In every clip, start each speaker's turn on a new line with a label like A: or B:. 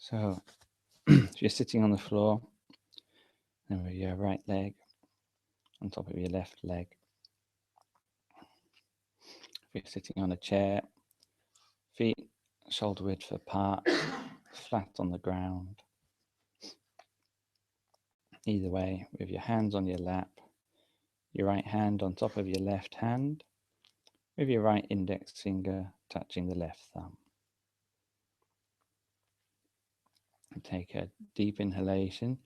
A: So if you're sitting on the floor, then with your right leg on top of your left leg. If you're sitting on a chair, feet shoulder width apart, flat on the ground. Either way, with your hands on your lap, your right hand on top of your left hand, with your right index finger touching the left thumb. And take a deep inhalation,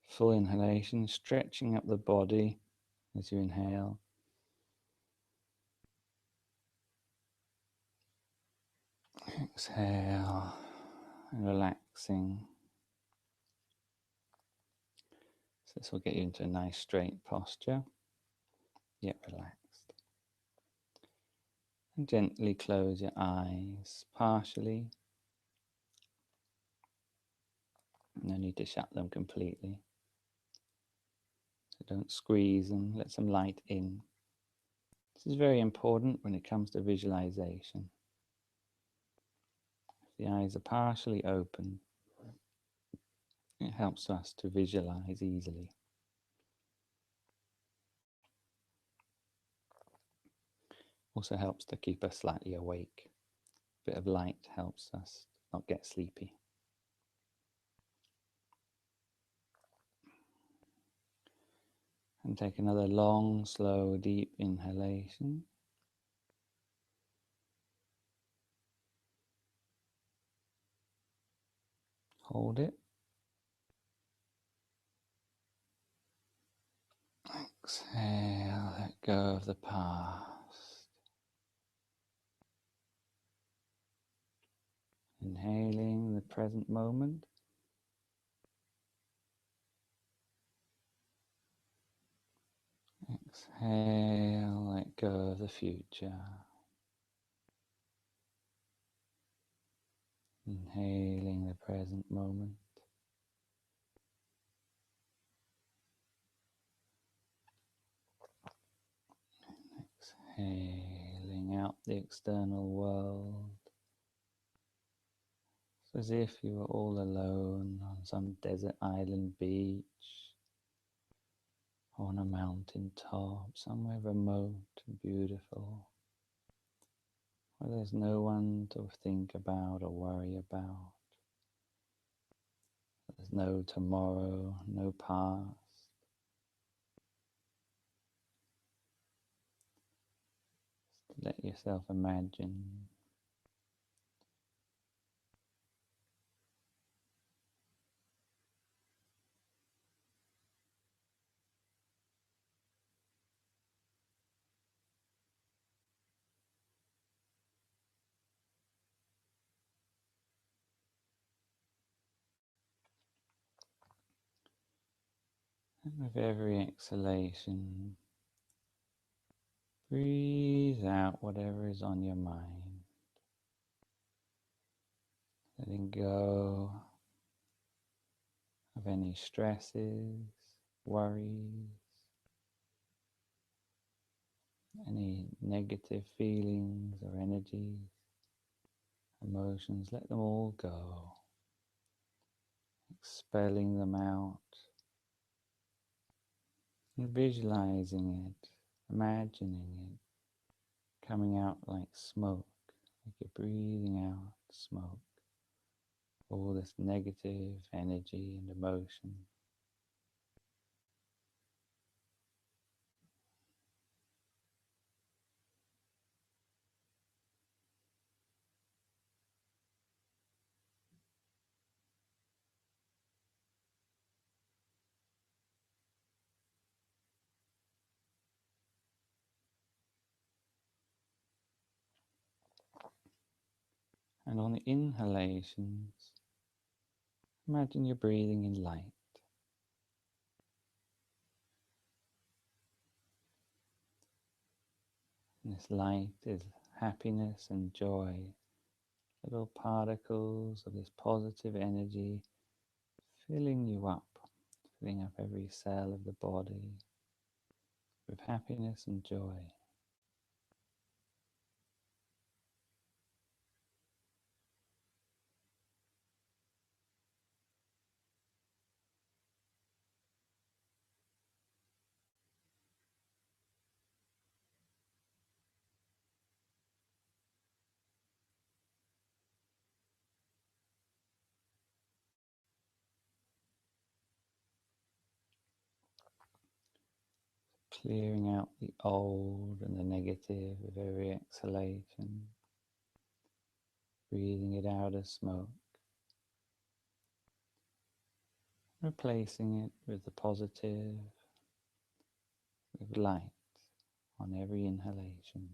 A: full inhalation, stretching up the body as you inhale. Exhale, and relaxing. So this will get you into a nice straight posture, yet relaxed. And gently close your eyes partially. No need to shut them completely. So don't squeeze them, let some light in. This is very important when it comes to visualization. If the eyes are partially open, it helps us to visualize easily. Also helps to keep us slightly awake. A bit of light helps us not get sleepy. And take another long, slow, deep inhalation. Hold it. Exhale, let go of the past. Inhaling the present moment. Exhale, let go of the future. Inhaling the present moment. Exhaling out the external world. It's as if you were all alone on some desert island beach, on a mountain top, somewhere remote and beautiful, where there's no one to think about or worry about. There's no tomorrow, no past. Let yourself imagine and with every exhalation, breathe out whatever is on your mind, letting go of any stresses, worries, any negative feelings or energies, emotions, let them all go, expelling them out, and visualizing it, imagining it coming out like smoke, like you're breathing out smoke, all this negative energy and emotion. And on the inhalations, imagine you're breathing in light. And this light is happiness and joy, little particles of this positive energy filling you up, filling up every cell of the body with happiness and joy. clearing out the old and the negative with every exhalation, breathing it out as smoke, replacing it with the positive, with light on every inhalation.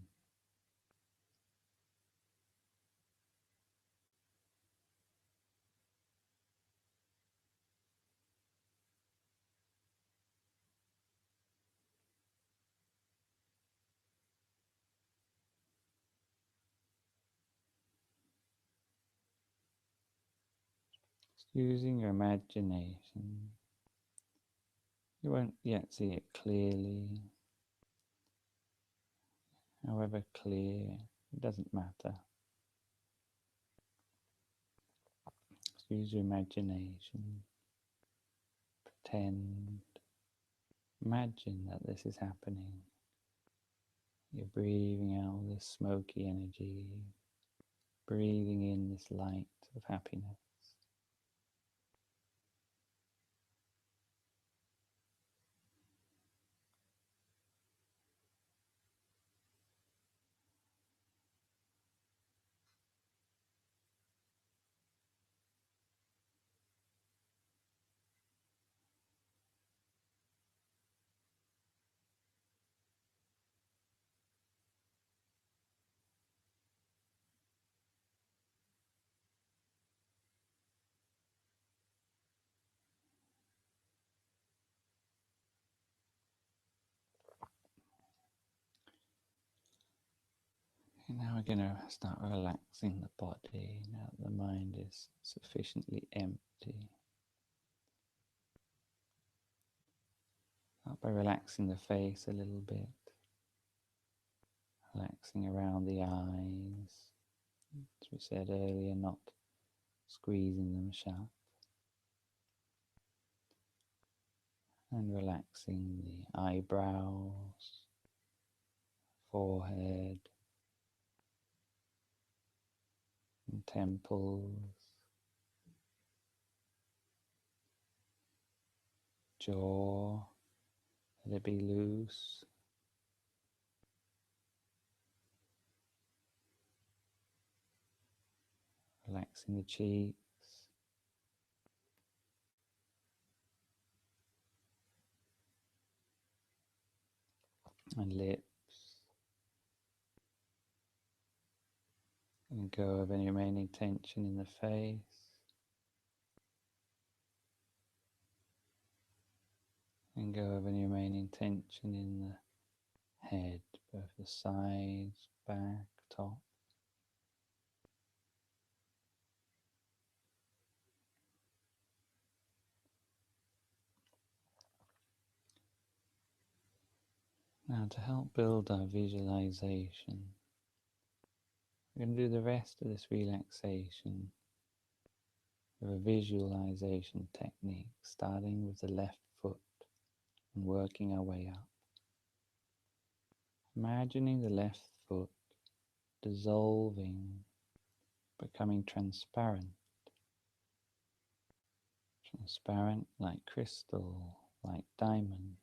A: Just using your imagination. You won't yet see it clearly. However clear, it doesn't matter. Just use your imagination. Pretend. Imagine that this is happening. You're breathing out all this smoky energy, breathing in this light of happiness. And now we're going to start relaxing the body now that the mind is sufficiently empty. Start by relaxing the face a little bit, relaxing around the eyes, as we said earlier, not squeezing them shut, and relaxing the eyebrows, forehead, and temples, jaw, let it be loose. Relaxing the cheeks, and lips, and go of any remaining tension in the face, and go of any remaining tension in the head, both the sides, back, top. Now, to help build our visualization, we're going to do the rest of this relaxation with a visualization technique, starting with the left foot and working our way up. Imagining the left foot dissolving, becoming transparent. Transparent like crystal, like diamond,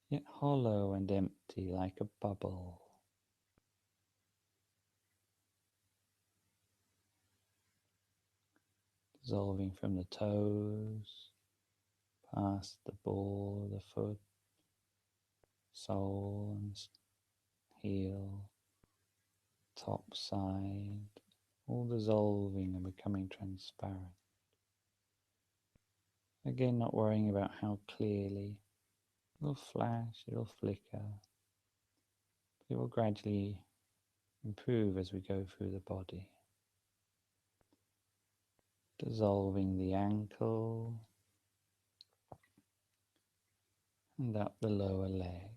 A: yet hollow and empty like a bubble. Dissolving from the toes, past the ball of the foot, sole and heel, top side, all dissolving and becoming transparent. Again, not worrying about how clearly. It'll flash, it'll flicker. It will gradually improve as we go through the body. Dissolving the ankle and up the lower leg.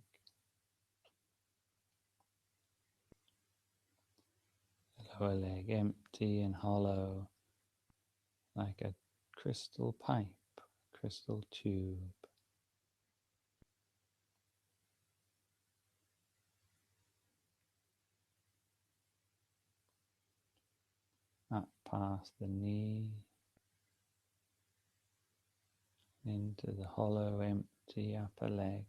A: The lower leg empty and hollow like a crystal pipe, crystal tube. Up past the knee, into the hollow, empty upper leg.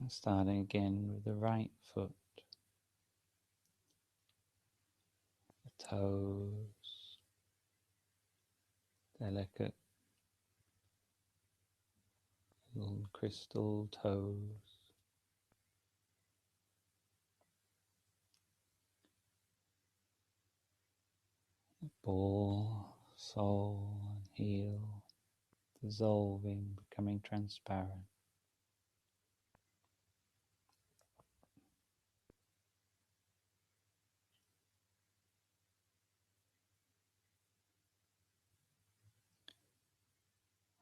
A: Starting again with the right foot, the toes, delicate little crystal toes, the ball, sole and heel, dissolving, becoming transparent.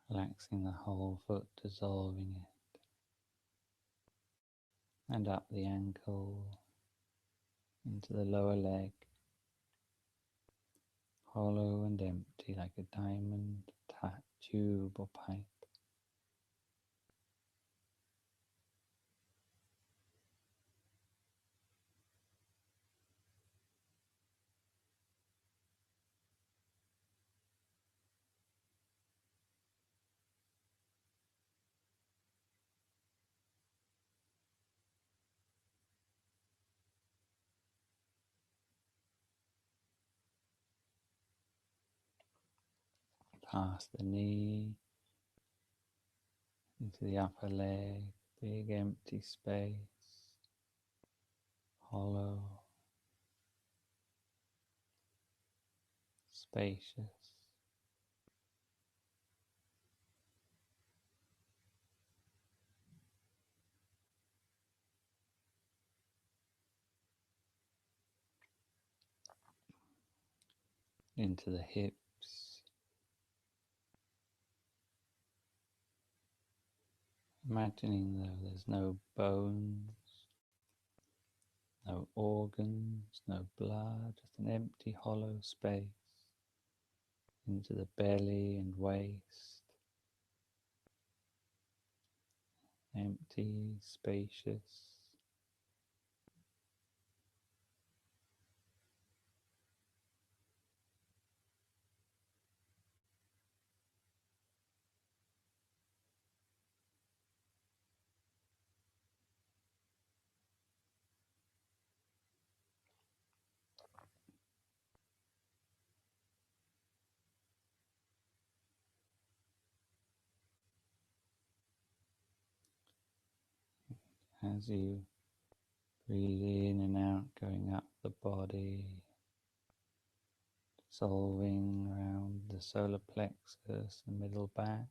A: Relaxing the whole foot, dissolving it, and up the ankle, into the lower leg, hollow and empty like a diamond tube or pipe. Past the knee, into the upper leg, big empty space, hollow, spacious. Into the hips, imagining though there's no bones, no organs, no blood, just an empty hollow space. Into the belly and waist, empty, spacious. As you breathe in and out, going up the body, dissolving around the solar plexus and middle back,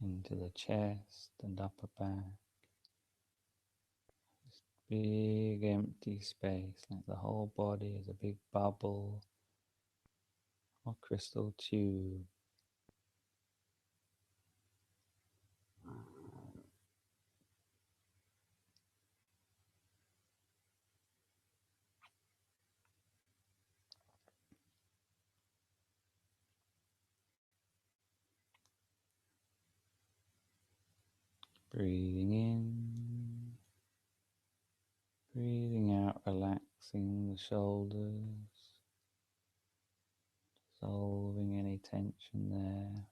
A: into the chest and upper back. This big empty space, like the whole body is a big bubble or crystal tube. Breathing in, breathing out, relaxing the shoulders, dissolving any tension there.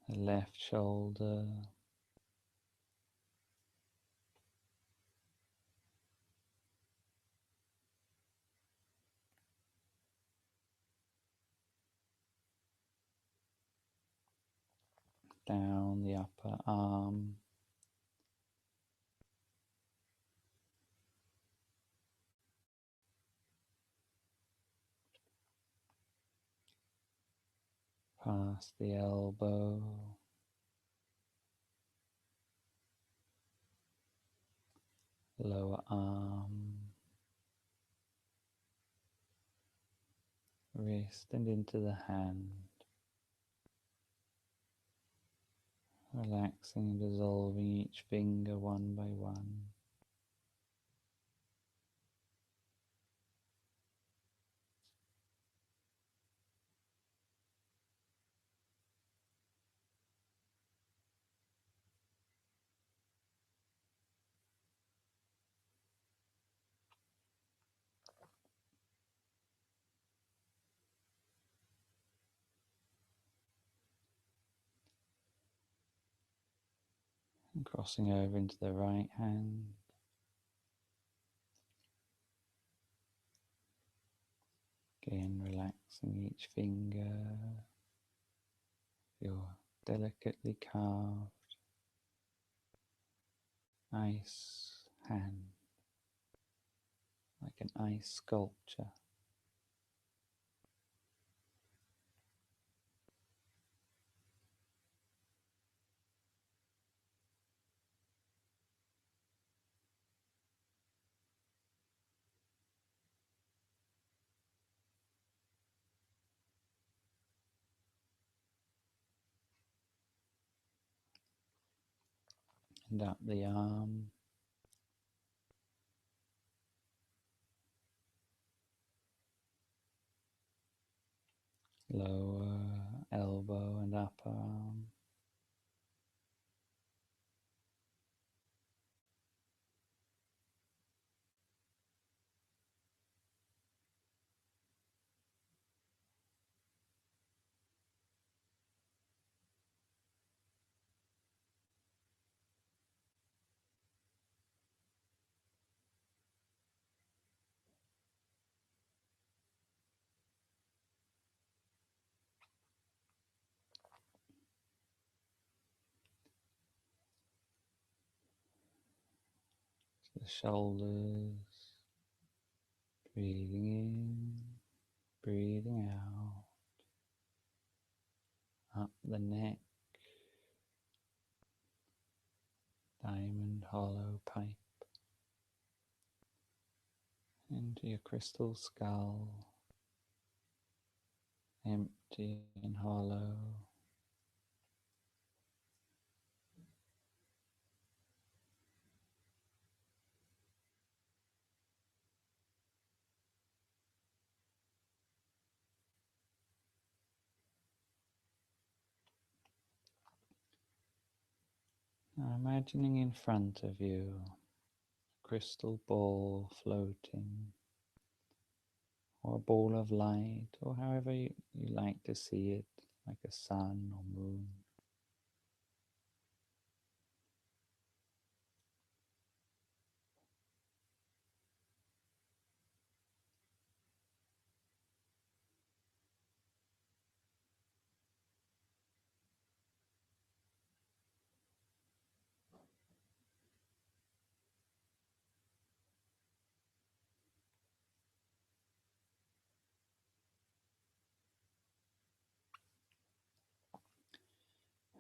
A: The left shoulder, down the upper arm, past the elbow, lower arm, wrist and into the hand. Relaxing and dissolving each finger one by one. And crossing over into the right hand. Again, relaxing each finger, your delicately carved ice hand, like an ice sculpture. And up the arm, lower elbow and upper arm. The shoulders, breathing in, breathing out, up the neck, diamond hollow pipe, into your crystal skull, empty and hollow. Now imagining in front of you a crystal ball floating, or a ball of light, or however you like to see it, like a sun or moon.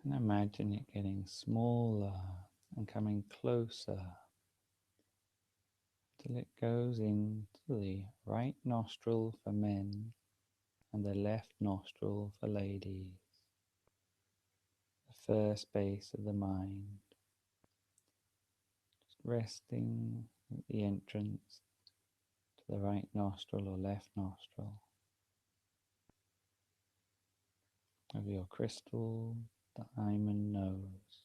A: And imagine it getting smaller and coming closer till it goes into the right nostril for men and the left nostril for ladies, the first base of the mind, just resting at the entrance to the right nostril or left nostril of your crystal diamond nose.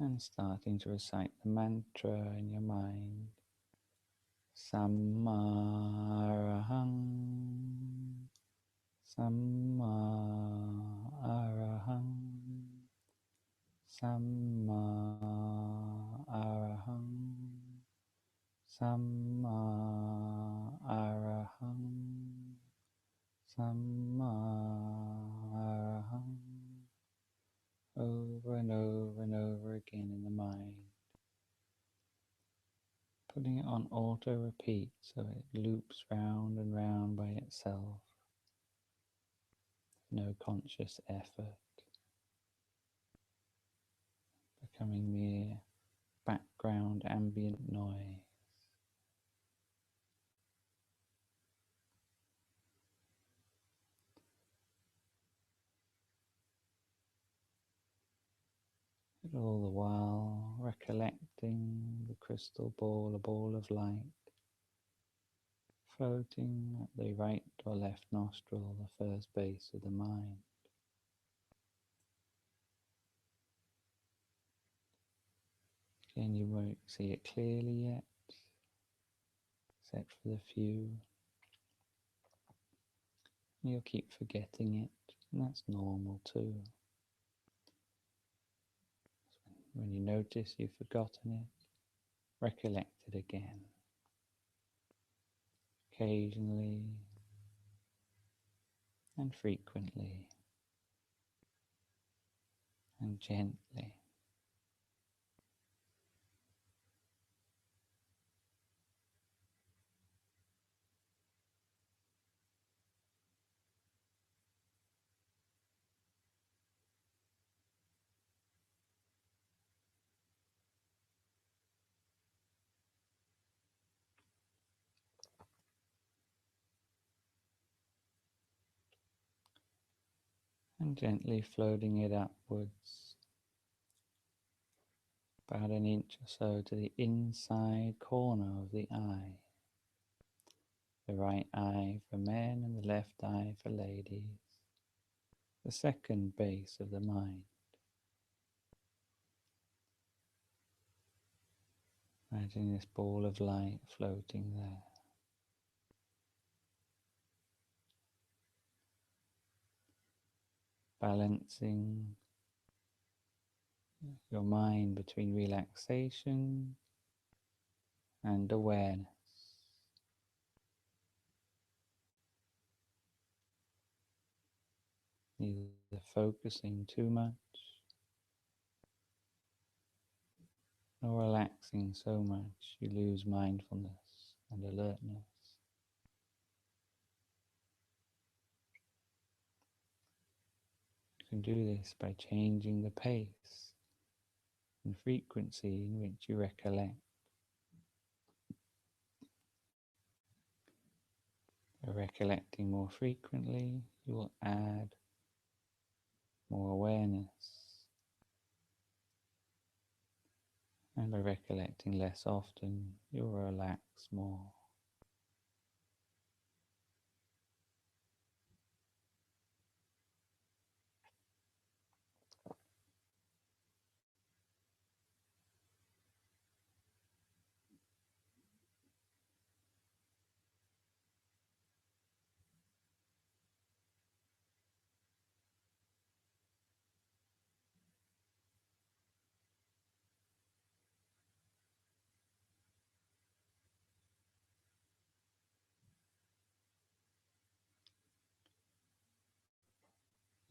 A: And starting to recite the mantra in your mind. Sammarahang, Sammarahang, Sammarahang, Sammarahang, Sammarahang. Over and over and over again in the mind, putting it on auto repeat so it loops round and round by itself, no conscious effort, becoming mere background ambient noise. all the while recollecting the crystal ball, a ball of light, floating at the right or left nostril, the first base of the mind. Again, you won't see it clearly yet, except for the few. You'll keep forgetting it, and that's normal too. When you notice you've forgotten it, recollect it again. Occasionally and frequently and gently. And gently floating it upwards about an inch or so to the inside corner of the eye. The right eye for men and the left eye for ladies. The second base of the mind. Imagine this ball of light floating there. Balancing your mind between relaxation and awareness. Neither focusing too much nor relaxing so much you lose mindfulness and alertness. You can do this by changing the pace and frequency in which you recollect. By recollecting more frequently, you will add more awareness. And by recollecting less often, you will relax more.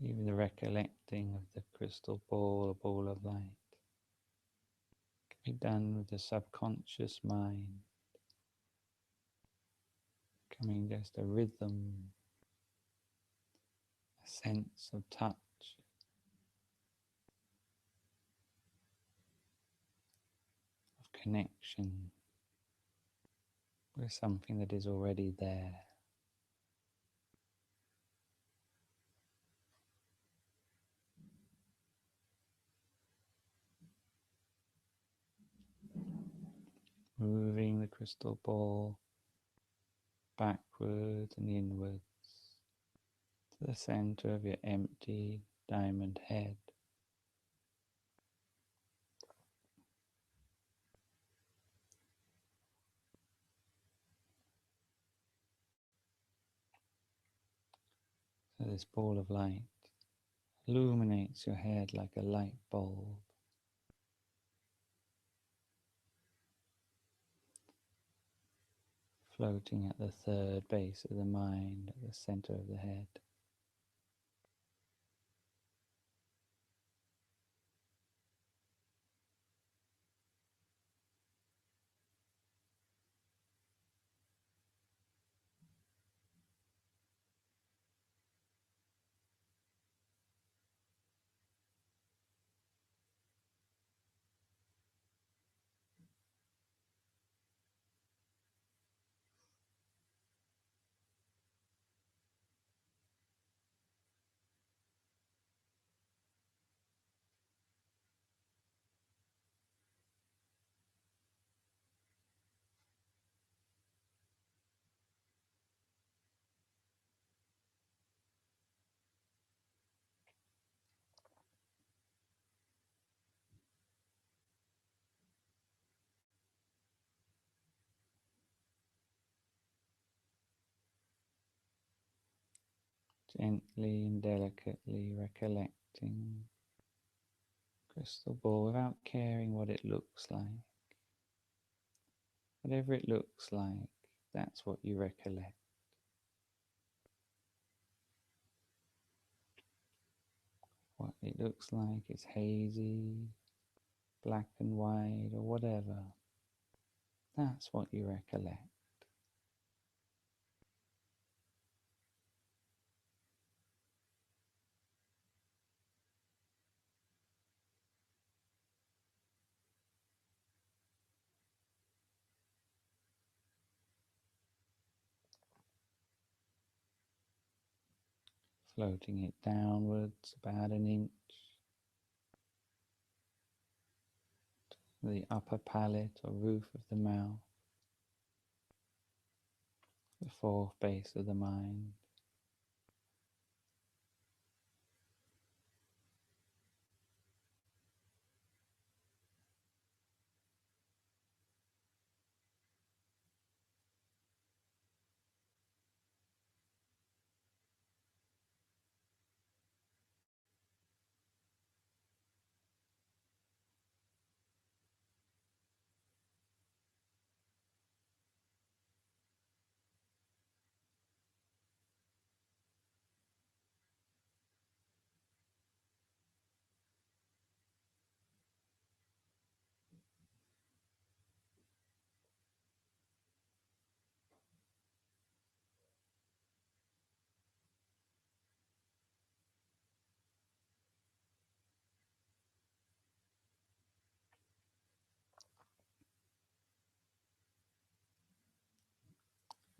A: Even the recollecting of the crystal ball, a ball of light, can be done with the subconscious mind, becoming just a rhythm, a sense of touch, of connection with something that is already there. Moving the crystal ball backwards and inwards to the center of your empty diamond head. So this ball of light illuminates your head like a light bulb. Floating at the third base of the mind, at the center of the head. Gently and delicately recollecting crystal ball without caring what it looks like. Whatever it looks like, that's what you recollect. What it looks like is hazy, black and white, or whatever. That's what you recollect. Floating it downwards about an inch to the upper palate or roof of the mouth, the fourth base of the mind.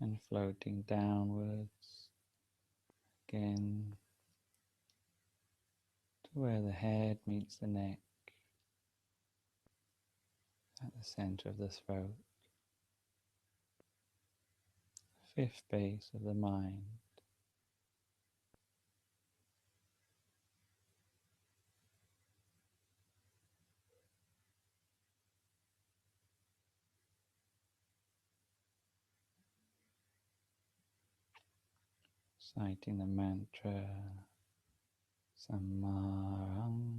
A: And floating downwards again to where the head meets the neck at the center of the throat, fifth base of the mind. Citing the mantra Samarang,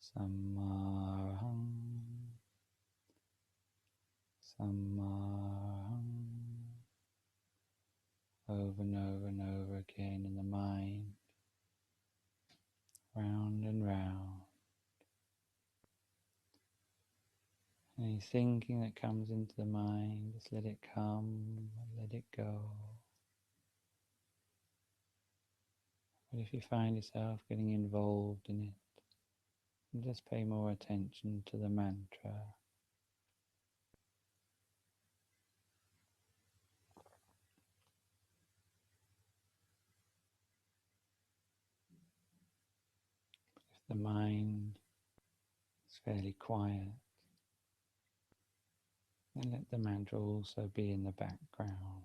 A: Samarang, Samarang, over and over and over again in the mind, round and round. Any thinking that comes into the mind, just let it come, let it go. But if you find yourself getting involved in it, just pay more attention to the mantra. If the mind is fairly quiet, then let the mantra also be in the background.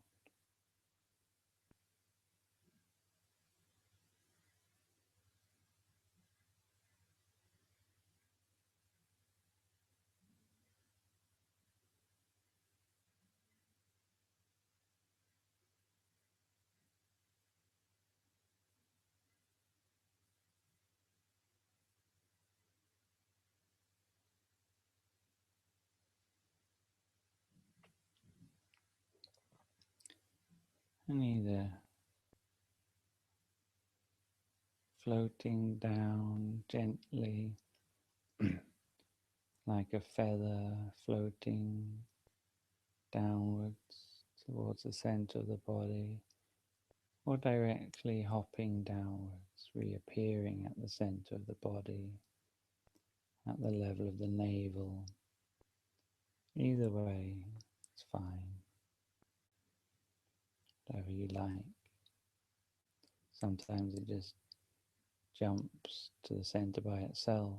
A: And either floating down gently like a feather floating downwards towards the center of the body, or directly hopping downwards, reappearing at the center of the body, at the level of the navel. Either way, it's fine. Whatever you like. Sometimes it just jumps to the center by itself.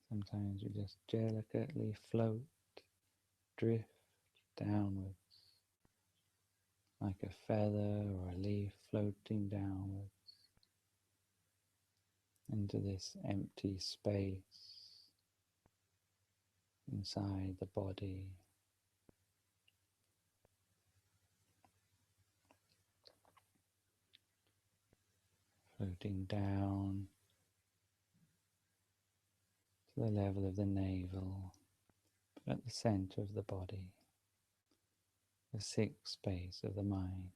A: Sometimes you just delicately float, drift downwards, like a feather or a leaf floating downwards into this empty space inside the body. floating down to the level of the navel, but at the center of the body, the sixth space of the mind.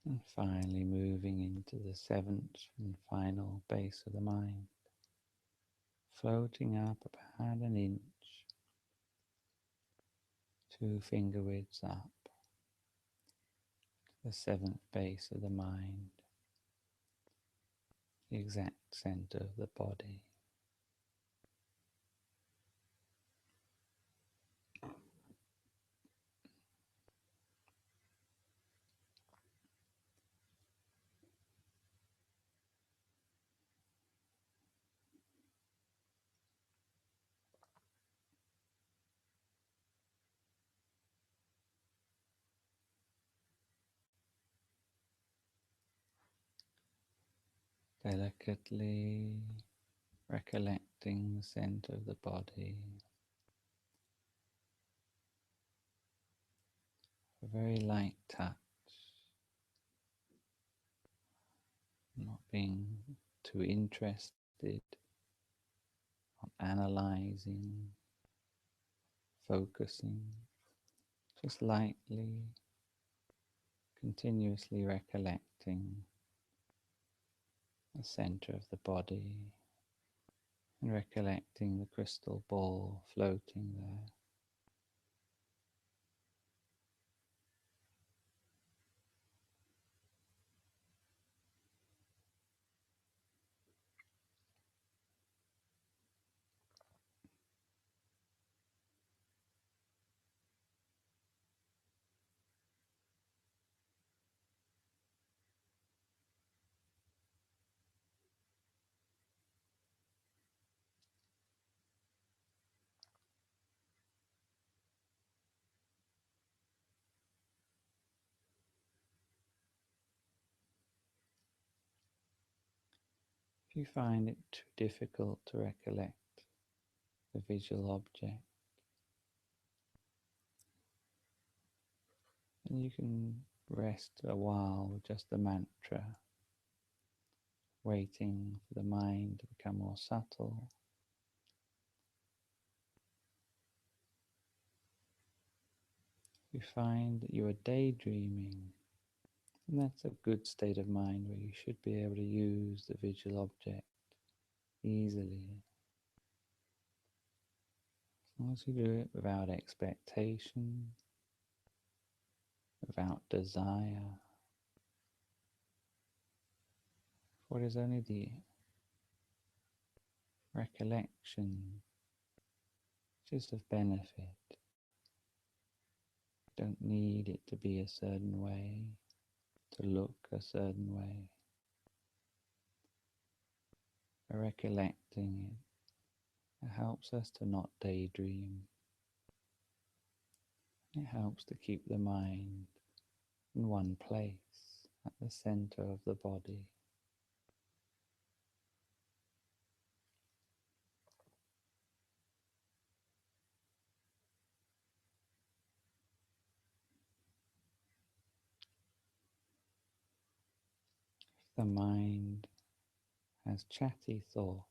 A: And finally moving into the seventh and final base of the mind, floating up about an inch, 2 finger widths up, the seventh base of the mind, the exact center of the body. Delicately recollecting the center of the body, a very light touch, not being too interested, not analyzing, focusing, just lightly, continuously recollecting the center of the body and recollecting the crystal ball floating there. If you find it too difficult to recollect the visual object, then you can rest a while with just the mantra, waiting for the mind to become more subtle. If you find that you are daydreaming, then that's a good state of mind where you should be able to use the visual object easily. As long as you do it without expectation, without desire, for it is only the recollection, just of benefit. You don't need it to be a certain way, to look a certain way. By recollecting it, it helps us to not daydream. It helps to keep the mind in one place, at the center of the body. If the mind has chatty thoughts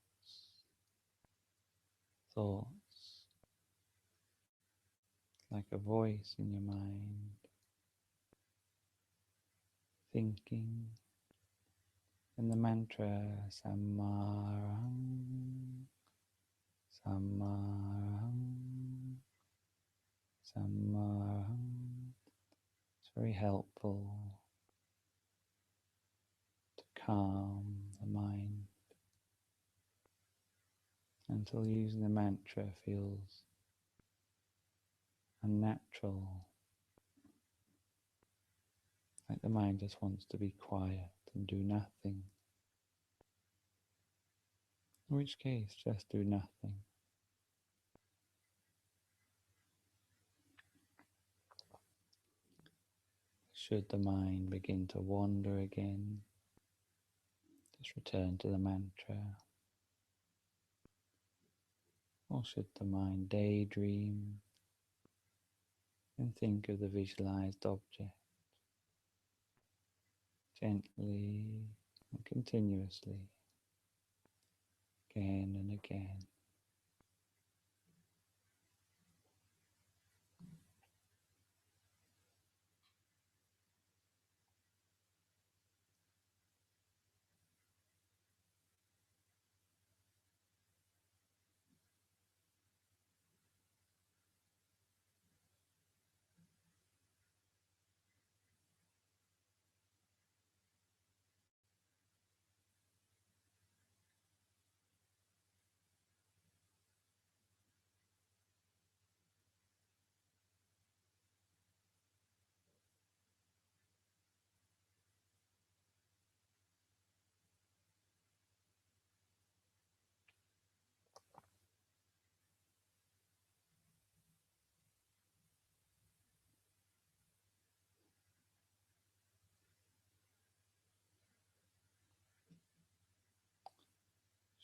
A: like a voice in your mind, thinking, and the mantra Samarang, Samarang, Samarang. It's very helpful to calm the mind until using the mantra feels unnatural, like the mind just wants to be quiet and do nothing. In which case, just do nothing. Should the mind begin to wander again, just return to the mantra. Or should the mind daydream, and think of the visualized object gently and continuously, again and again.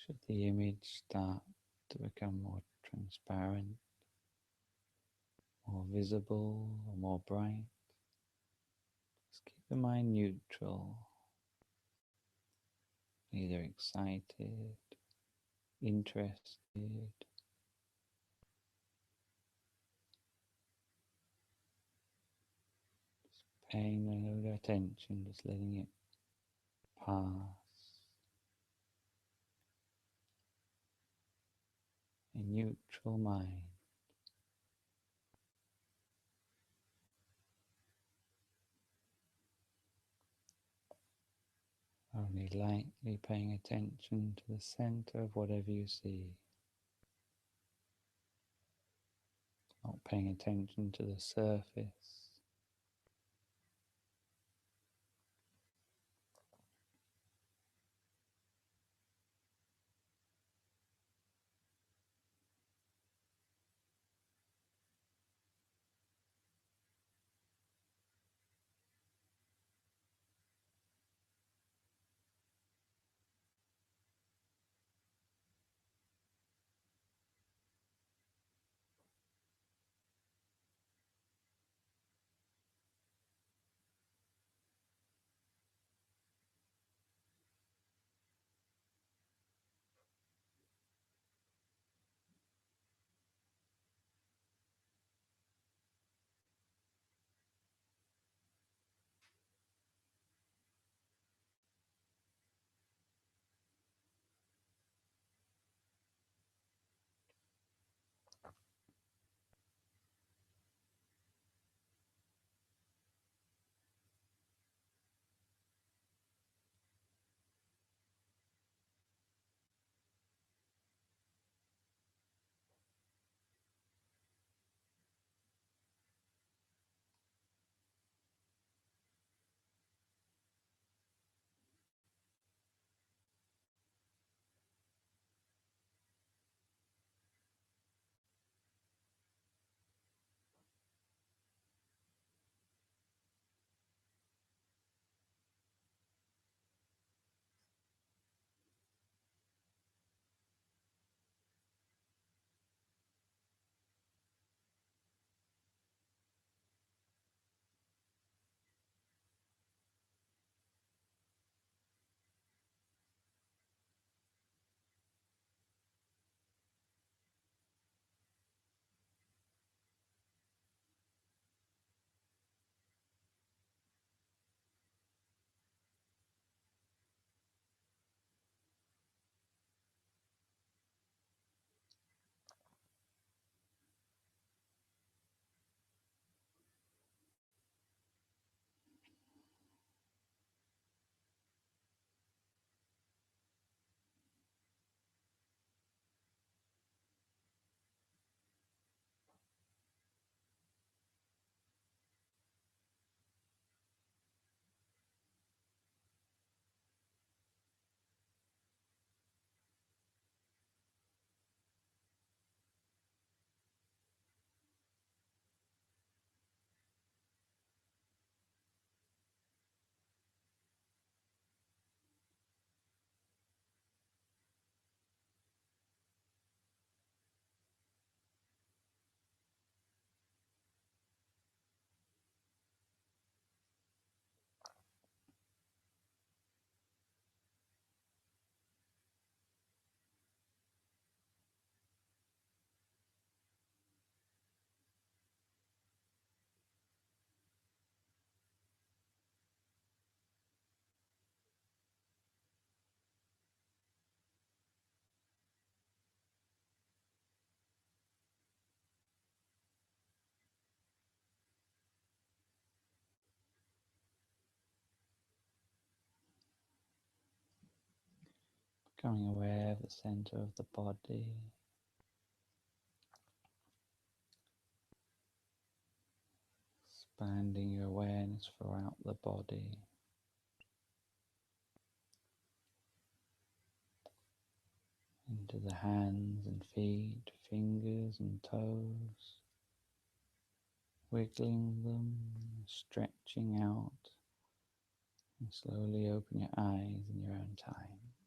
A: Should the image start to become more transparent, more visible, or more bright, just keep the mind neutral, neither excited, interested, paying no attention, just letting it pass. A neutral mind. Only lightly paying attention to the center of whatever you see. Not paying attention to the surface. Becoming aware of the center of the body, expanding your awareness throughout the body, into the hands and feet, fingers and toes, wiggling them, stretching out, and slowly open your eyes in your own time.